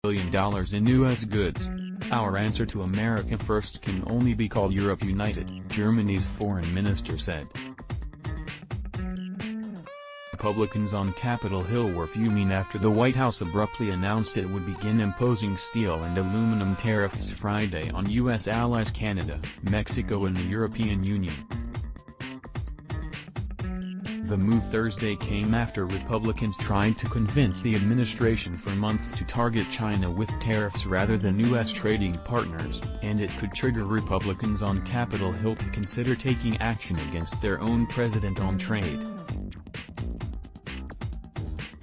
billion in U.S. goods. Our answer to America first can only be called Europe United, Germany's foreign minister said. Republicans on Capitol Hill were fuming after the White House abruptly announced it would begin imposing steel and aluminum tariffs Friday on U.S. allies Canada, Mexico and the European Union. The move Thursday came after Republicans tried to convince the administration for months to target China with tariffs rather than U.S. trading partners, and it could trigger Republicans on Capitol Hill to consider taking action against their own president on trade.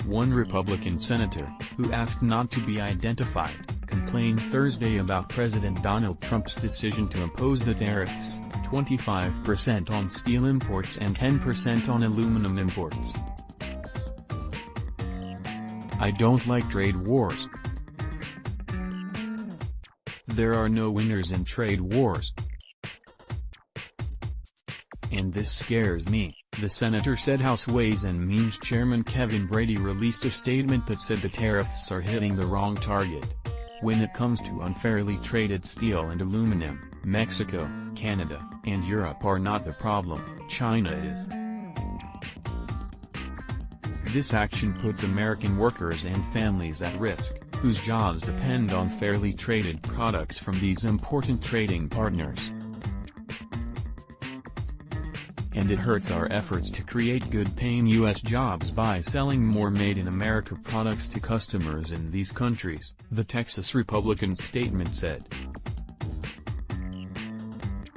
One Republican senator, who asked not to be identified, complained Thursday about President Donald Trump's decision to impose the tariffs, 25% on steel imports and 10% on aluminum imports. "I don't like trade wars. There are no winners in trade wars. And this scares me," the senator said. House Ways and Means Chairman Kevin Brady released a statement that said the tariffs are hitting the wrong target. "When it comes to unfairly traded steel and aluminum, Mexico, Canada, and Europe are not the problem, China is. This action puts American workers and families at risk, whose jobs depend on fairly traded products from these important trading partners. And it hurts our efforts to create good-paying U.S. jobs by selling more made-in-America products to customers in these countries," the Texas Republican statement said.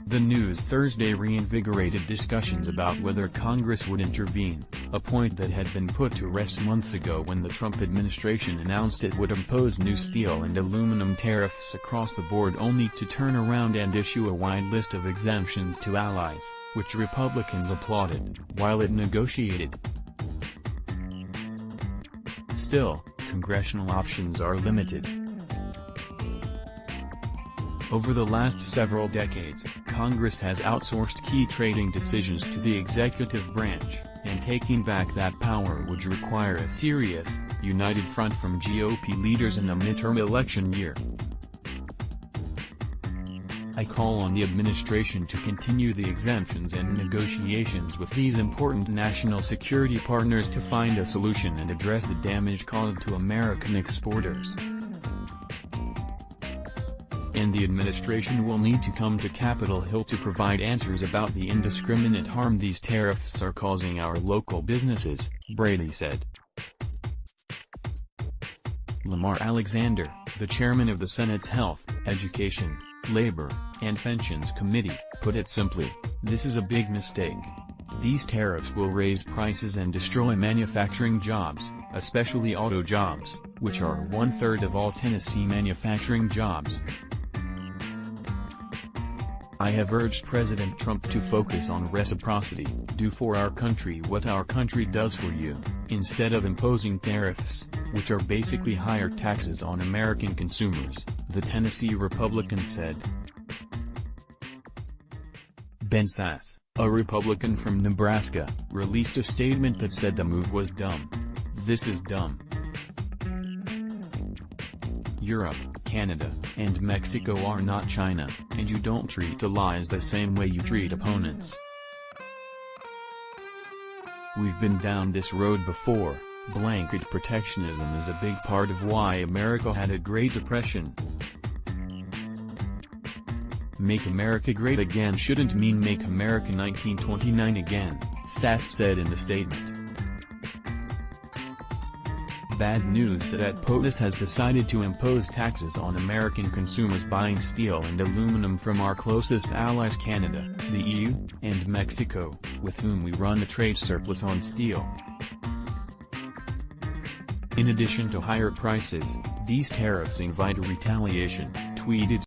The news Thursday reinvigorated discussions about whether Congress would intervene, a point that had been put to rest months ago when the Trump administration announced it would impose new steel and aluminum tariffs across the board only to turn around and issue a wide list of exemptions to allies, which Republicans applauded, while it negotiated. Still, congressional options are limited. Over the last several decades, Congress has outsourced key trading decisions to the executive branch, and taking back that power would require a serious, united front from GOP leaders in a midterm election year. "I call on the administration to continue the exemptions and negotiations with these important national security partners to find a solution and address the damage caused to American exporters. And the administration will need to come to Capitol Hill to provide answers about the indiscriminate harm these tariffs are causing our local businesses," Brady said. Lamar Alexander, the chairman of the Senate's Health, Education, Labor, and Pensions Committee, put it simply, "This is a big mistake. These tariffs will raise prices and destroy manufacturing jobs, especially auto jobs, which are 1/3 of all Tennessee manufacturing jobs. I have urged President Trump to focus on reciprocity, do for our country what our country does for you, instead of imposing tariffs, which are basically higher taxes on American consumers," the Tennessee Republican said. Ben Sasse, a Republican from Nebraska, released a statement that said the move was dumb. "This is dumb. Europe, Canada, and Mexico are not China, and you don't treat allies the same way you treat opponents. We've been down this road before. Blanket protectionism is a big part of why America had a Great Depression. Make America great again shouldn't mean make America 1929 again," Sasse said in the statement. Bad news that POTUS has decided to impose taxes on American consumers buying steel and aluminum from our closest allies Canada, the EU, and Mexico, with whom we run a trade surplus on steel. In addition to higher prices, these tariffs invite retaliation, tweeted